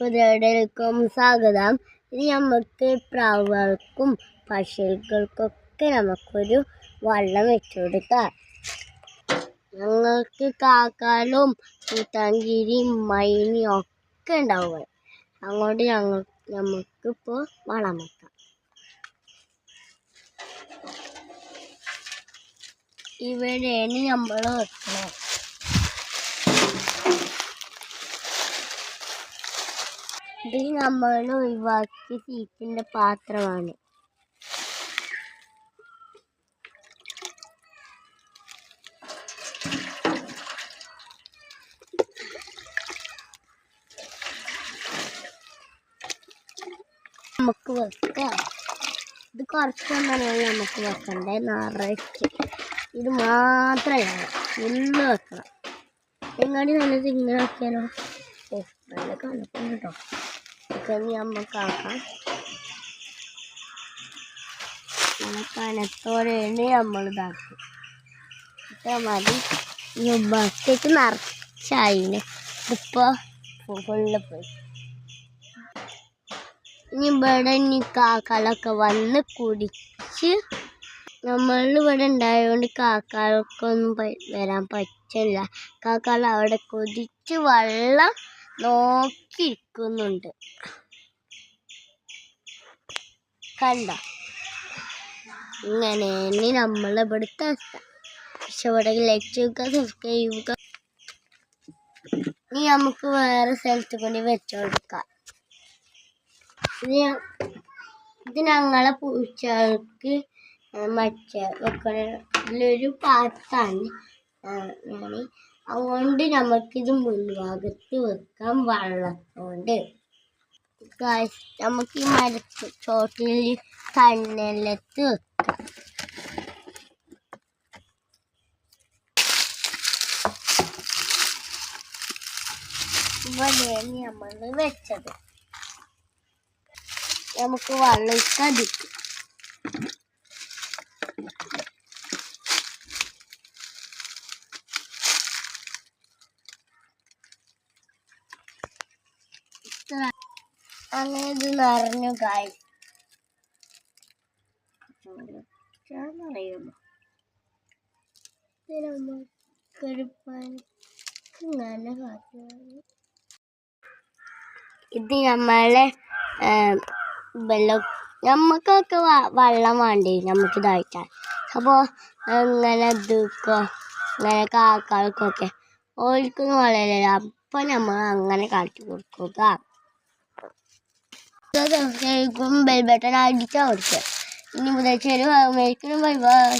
പുതിയവിടേക്കും സ്വാഗതം. ഇനി നമുക്ക് പ്രാവുകൾക്കും പക്ഷികൾക്കൊക്കെ നമുക്കൊരു വള്ളം വെച്ചു കൊടുക്കാം. ഞങ്ങൾക്ക് കാക്കാലും കൂത്താങ്കിരിയും മൈനിയും ഒക്കെ ഉണ്ടാവും. അങ്ങോട്ട് നമുക്കിപ്പോൾ വളം വെക്കാം. ഇവിടെയാണ് നമ്മൾ വെക്കുന്നത്. ഇത് നമ്മൾ ഒഴിവാക്കി സീറ്റിൻ്റെ പാത്രമാണ്. നമുക്ക് വെക്കാം. ഇത് കുറച്ചൊന്നാണ് നമുക്ക് വെക്കണ്ടേ, നിറച്ച് ഇത് മാത്രമല്ല ഫുള്ള് വെക്കണം. എങ്ങാടി നല്ലത് ഇങ്ങനെ വെക്കാനോ. നല്ല കണക്കും കേട്ടോ. ഇനി നമുക്കാക്കാം. കനത്തോടെയാണ് നമ്മൾ ഇതാക്കും. ഇത്ര മതി. ഈ ബക്കറ്റ് നിറച്ചായിന്. ഇതിപ്പോൾ ഫുള്ള് പോയി. ഇനി ഇവിടെ കാക്കാലൊക്കെ വന്ന് കുടിച്ച്, നമ്മളിവിടെ ഉണ്ടായതുകൊണ്ട് കാക്കാലൊക്കൊന്നും വരാൻ പറ്റില്ല. കാക്കാല അവിടെ കൊതിച്ച് വെള്ളം നോക്കിയിരിക്കുന്നുണ്ട്. കണ്ടോ, ഇങ്ങനെയാണ് നമ്മളിവിടുത്തെ അവസ്ഥ. പക്ഷെ ഇവിടെ ലൈക്ക് ചെയ്യുക, സബ്സ്ക്രൈബ് ചെയ്യുക. ഇനി നമുക്ക് വേറെ സ്ഥലത്ത് കൊണ്ട് വെച്ചു കൊടുക്കാം. ഇത് ഞങ്ങളെ പൂച്ചകൾക്ക് വെക്കണൊരു പാത്താണ്. അതുകൊണ്ട് നമുക്കിത് മുൻഭാഗത്ത് വെക്കാം വള്ളത്തോണ്ട്. നമുക്ക് ഈ ചോട്ടിൽ തണലത്ത് വെക്കാം. ഇവിടെയാണ് നമ്മൾ വെച്ചത്. നമുക്ക് വെള്ളം കടിക്കും. അങ്ങനെ ഇത് നിറഞ്ഞു കായ് അറിയുമോ. ഇത് നമ്മളെ നമുക്കൊക്കെ വെള്ളം വേണ്ടേ നമുക്കിതായിട്ടാൽ. അപ്പോൾ ഇങ്ങനെ ഇതൊക്കെ ഇങ്ങനെ കാക്കൾക്കൊക്കെ ഓൽക്കൊന്നും വളരില്ല. അപ്പം നമ്മൾ അങ്ങനെ കാട്ടി കൊടുക്കുക. ബെൽ ബട്ടൺ അടിച്ചാൽ കൊടുക്കുക. ഇനി മുതൽ ചെറിയ ബൈ ബൈ.